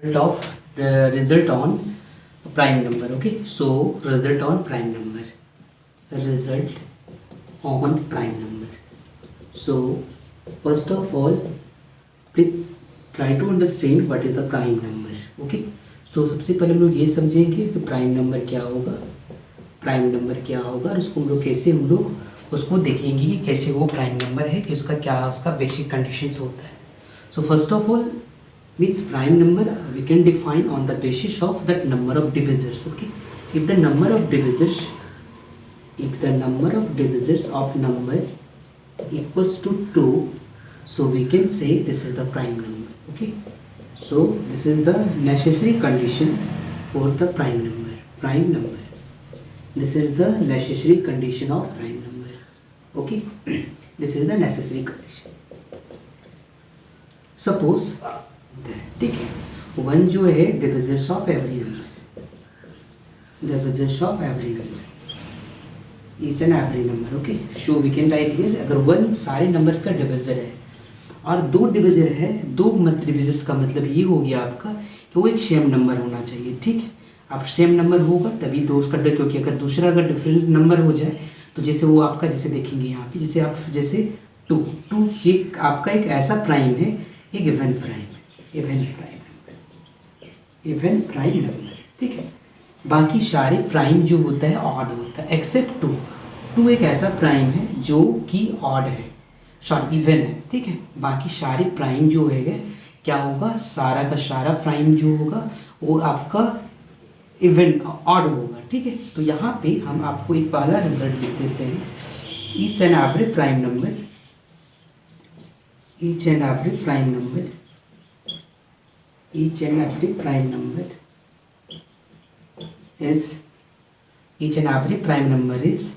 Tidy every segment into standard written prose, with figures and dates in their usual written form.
result on prime number. Okay, so result on prime number, result on prime number. So first of all, please try to understand what is the prime number. Okay, so सबसे पहले हम लोग ये समझेंगे कि prime number क्या होगा, prime number क्या होगा, और उसको हम लोग कैसे हम लोग उसको देखेंगे कि कैसे वो प्राइम नंबर है, कि उसका क्या उसका बेसिक कंडीशंस होता है. So first of all, means prime number we can define on the basis of that number of divisors. Okay, if the number of divisors of number equals to 2, so we can say this is the prime number. Okay, so this is the necessary condition for the prime number. This is the necessary condition of prime number. Okay, this is the necessary condition. Suppose ठीक है, one जो है divisors of every number, divisors of every number, each and every number. Okay, so we can write here, अगर one सारे numbers का divisor है और दो डिविजर है, दो डिविजर्स का मतलब ये हो गया आपका कि वो एक सेम नंबर होना चाहिए. ठीक है, अब सेम नंबर होगा तभी दो उसका, क्योंकि अगर दूसरा अगर डिफरेंट नंबर हो जाए तो जैसे वो आपका, जैसे देखेंगे यहाँ पे, जैसे आप जैसे टू ये आपका एक ऐसा प्राइम है, एक इवन प्राइम नंबर. ठीक है, बाकी सारे प्राइम जो होता है ऑड होता है एक्सेप्ट टू एक ऐसा प्राइम है जो कि ऑड है, सॉरी इवन है. ठीक है, बाकी सारे प्राइम जो है क्या होगा, सारा का सारा प्राइम जो होगा वो आपका इवन ऑड होगा. ठीक है, तो यहाँ पे हम आपको एक पहला रिजल्ट लिख देते हैं. Each and every prime number is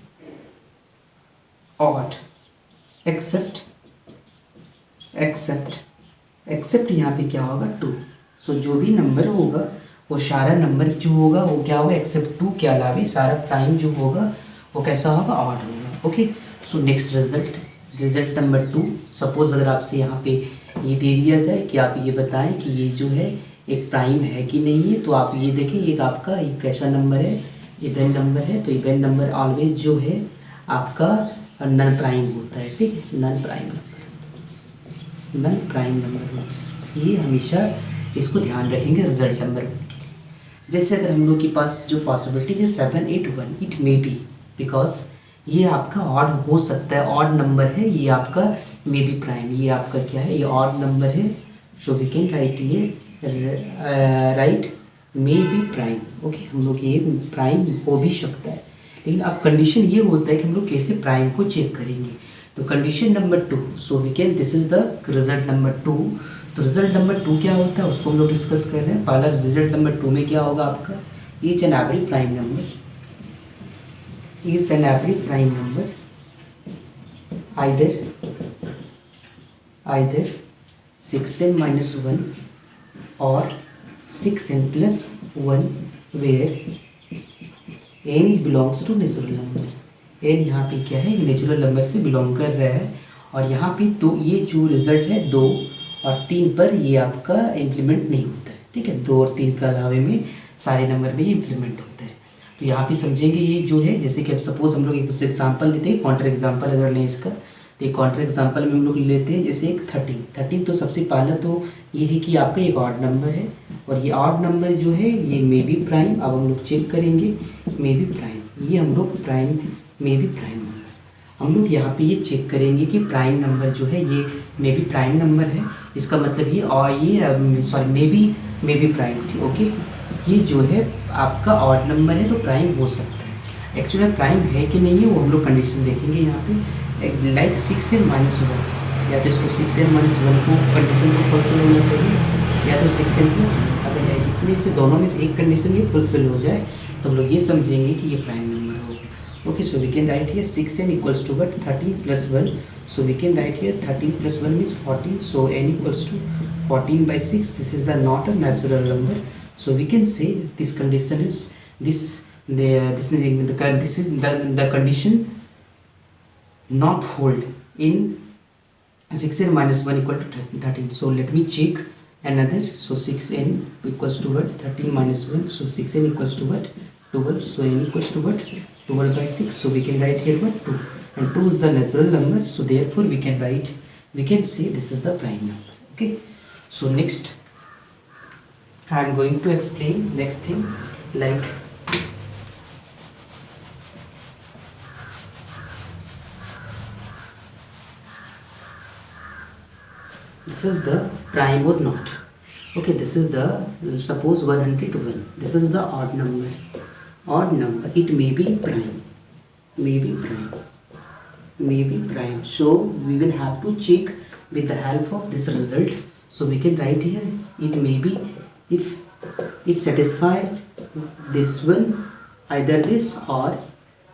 odd except यहाँ पे क्या होगा, 2. सो जो भी नंबर होगा वो सारा नंबर जो होगा वो क्या होगा, एक्सेप्ट 2 के अलावा सारा प्राइम जो होगा वो कैसा होगा, ऑड होगा. Okay, so next result number 2. Suppose अगर आपसे यहाँ पे ये दे दिया जाए कि आप ये बताएं कि ये जो है एक प्राइम है कि नहीं है, तो आप ये देखें एक आपका एक कैसा नंबर है, इवन नंबर है. तो इवन नंबर ऑलवेज जो है आपका नन प्राइम होता है. ठीक है, नन प्राइम नंबर होता है. ये हमेशा इसको ध्यान रखेंगे रिजल्ट नंबर 1 के लिए. जैसे अगर हम लोग के पास जो पॉसिबिलिटी है 7, 8, 1, इट मे बी, बिकॉज ये आपका ऑड हो सकता है, ऑड नंबर है, ये आपका मे बी प्राइम, ये आपका क्या है, ये ऑड नंबर है. सो वी कैन राइट ये right may be prime. Okay, हम लोग ये प्राइम हो भी सकता है, लेकिन अब कंडीशन ये होता है कि हम लोग कैसे प्राइम को चेक करेंगे. तो condition number 2, so we can, this is the result number 2. तो रिजल्ट नंबर 2 क्या होता है उसको हम लोग डिस्कस कर रहे हैं. पहला रिजल्ट नंबर 2 में क्या होगा आपका, each and every prime number either 6n minus 1 or 6n plus 1 where n belongs to natural number. n यहाँ पे क्या है, नेचुरल नंबर से बिलोंग कर रहा है. और यहाँ पे तो ये जो रिजल्ट है 2 और 3 पर ये आपका इम्प्लीमेंट नहीं होता है. ठीक है, 2 और 3 के अलावे में सारे नंबर में ये इम्प्लीमेंट होता है. तो यहाँ पे समझेंगे ये जो है, जैसे कि अब सपोज हम लोग एक एग्जांपल लेते हैं, काउंटर एग्जांपल अगर लें इसका, तो एक काउंटर एग्जांपल में हम लोग लेते हैं जैसे एक 13. तो सबसे पहला तो ये है कि आपका एक ऑड नंबर है, और ये ऑड नंबर जो है ये मे बी प्राइम. अब हम लोग चेक करेंगे मे बी प्राइम, ये हम लोग prime may be prime number, हम लोग यहाँ पे ये चेक करेंगे कि प्राइम नंबर जो है ये मे बी प्राइम नंबर है. इसका मतलब ये, और ये sorry may be prime. Okay, ये जो है आपका ऑड नंबर है तो प्राइम हो सकता है. एक्चुअली प्राइम है कि नहीं है वो हम लोग कंडीशन देखेंगे यहाँ पे, लाइक 6n minus 1, या तो इसको 6n minus 1 को कंडीशन को फुलफिल होना चाहिए, या तो 6n plus 1. अगर इसमें से दोनों में से एक कंडीशन ये फुलफिल हो जाए तो हम लोग ये समझेंगे कि ये प्राइम नंबर होगा. Okay, so we can write here 6n equals to what, 13 plus 1. So we can write here 13 plus 1 means 14. So n equals to 14 by 6. This is the not a natural number. So we can say this condition is this is the condition not hold in 6n minus 1 equal to 13. So let me check another, so 6n equals to what, 13 minus 1, so 6n equals to what, 12, so n equals to what, 12 by 6, so we can write here what, 2, and 2 is the natural number, so therefore we can write, we can say this is the prime number. Okay, so next I am going to explain next thing, like this is the prime or not. Okay, this is the, suppose 101, this is the odd number, it may be prime, so we will have to check with the help of this result. So we can write here, it may be, if it satisfy this one, either this or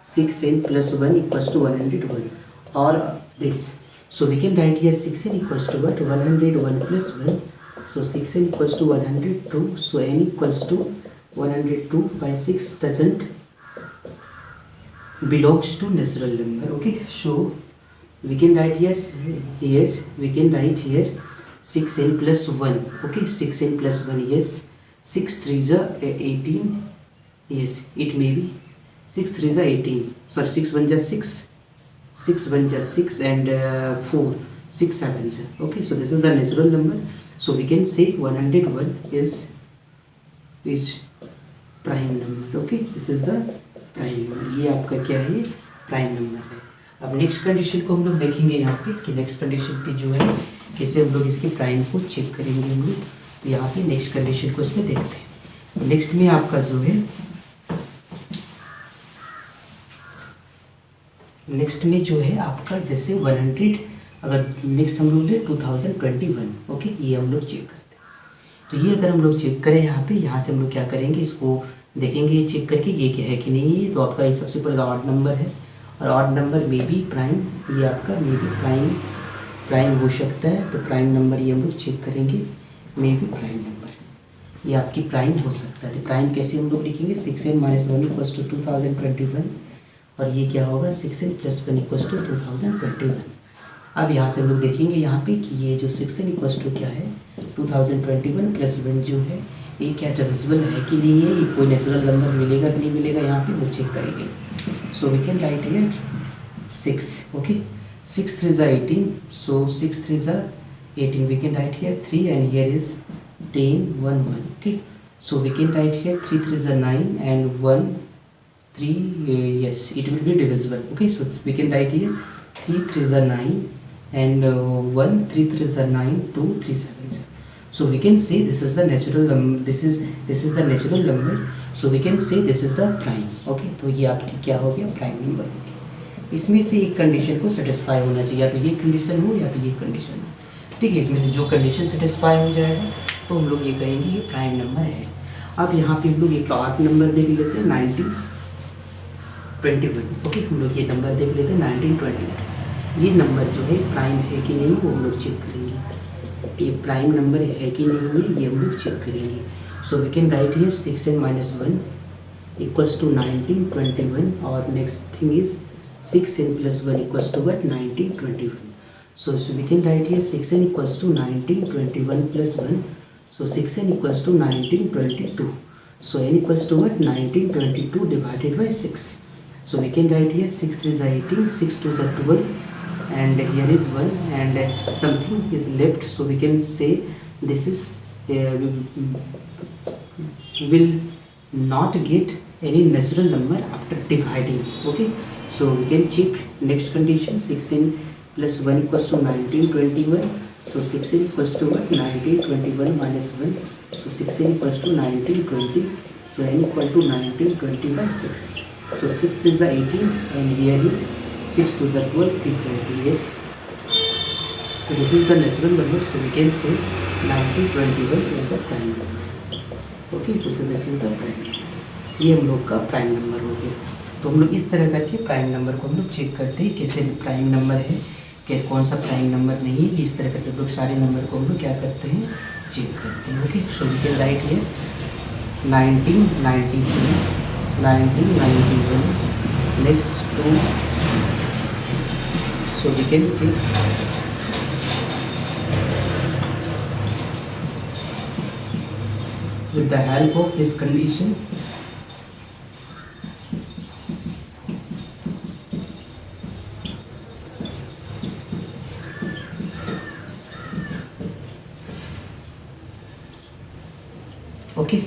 6n plus 1 equals to 101, or this. So we can write here 6n equals to what, 101 plus 1, so 6n equals to 102, so n equals to 102 by 6 doesn't belongs to natural number. Okay, so we can write here we can write here 6n plus 1. Okay, 6n plus 1, yes, 6 3s are 18, yes, it may be 6 3s are 18, sorry, 6 1s are 6, 6 1s are 6, and 4 6 7s. Okay, so this is the natural number, so we can say 101 is prime number. Okay, this is the prime number, ये आपका क्या है, prime number है. अब next condition को हम लोग देखेंगे यहाँ पे कि नेक्स्ट कंडीशन पे जो है कैसे हम लोग इसके प्राइम को चेक करेंगे हम लोग. तो यहाँ पे नेक्स्ट कंडीशन को इसमें देखते हैं. नेक्स्ट में आपका जो है, नेक्स्ट में जो है आपका जैसे 100, अगर नेक्स्ट हम लोग ले 2021. ओके, ये हम लोग चेक करते हैं. तो ये अगर हम लोग चेक करें यहाँ पे, यहाँ से हम लोग क्या करेंगे, इसको देखेंगे ये चेक करके ये क्या है कि नहीं है. तो आपका ये सबसे पहले ऑड नंबर है, और ऑड नंबर में भी प्राइम, ये आपका में भी प्राइम हो सकता है. तो प्राइम नंबर ये हम लोग चेक करेंगे, में भी प्राइम नंबर ये आपकी प्राइम हो सकता है. तो प्राइम कैसे हम लोग लिखेंगे, 6n माइनस 1 इक्वल्स टू 2021, और ये क्या होगा 6n प्लस 1 इक्वल्स टू 2021. अब यहाँ से हम लोग देखेंगे यहाँ पे कि ये जो 6n इक्वल्स टू क्या है 2021 प्लस 1 जो है ये क्या डिविजिबल है कि नहीं है, ये कोई नेचुरल नंबर मिलेगा कि नहीं मिलेगा, यहाँ पे वो चेक करेंगे. So we can write here 6. Okay, 6 3s are 18, so 6 3s are 18, we can write here 3, and here is 10 1 1. Okay, so we can write here 3 3s are 9, and 1 3, yes, it will be divisible. Okay, so we can write here 3 3s are 9, and 1 3 3s are 9, 2 3 7s. So we can say this is the natural number, this is the natural number, so we can say this is the prime. Okay, तो ये आपकी क्या हो गया, prime number हो गया. इसमें से एक कंडीशन को सेटिस्फाई होना चाहिए, या तो ये कंडीशन हो या तो ये कंडीशन हो. ठीक है, इसमें से जो कंडीशन सेटिस्फाई हो जाएगा तो हम लोग ये कहेंगे ये प्राइम नंबर है. अब यहाँ पे हम लोग एक आठ नंबर देख लेते हैं, 1921. ओके, हम लोग ये नंबर देख लेते हैं 1921. ये नंबर जो है प्राइम है कि नहीं वो हम लोग चेक करेंगे. ये प्राइम नंबर है कि नहीं है ये हम लोग चेक करेंगे. So we can write here 6n minus 1 equals to 1921, और next thing is 6n plus 1 equals to what, 1921. So we can write here 6n equals to 1921 plus 1, so 6n equals to 1922. So n equals to what, 1922 divided by 6. So we can write here 6 3s are 18, 6 2s are 12, and here is 1, and something is left, so we can say this is will not get any natural number after dividing. Okay, so we can check next condition, 6n plus 1 equals to 1921. So 6n equals to what, 1921 minus 1, so 6n equals to 1920, so n equal to 1920 by 6. So 6 3s are 18, and here is 6 2s are 12, 320. Yes, so this is the natural number, so we can say 1921 is the prime number. Okay, so this is the prime number. ये हम लोग का prime number हो गया. तो हम लोग इस तरह करके प्राइम नंबर को हम लोग चेक करते हैं कैसे प्राइम नंबर है, कि कौन सा प्राइम नंबर नहीं है. इस तरह करके हम लोग सारे नंबर को हम लोग क्या करते हैं, चेक करते हैं. Okay, so we can write here 1993, 1991, next 2. So we can check with the help of this condition, okay.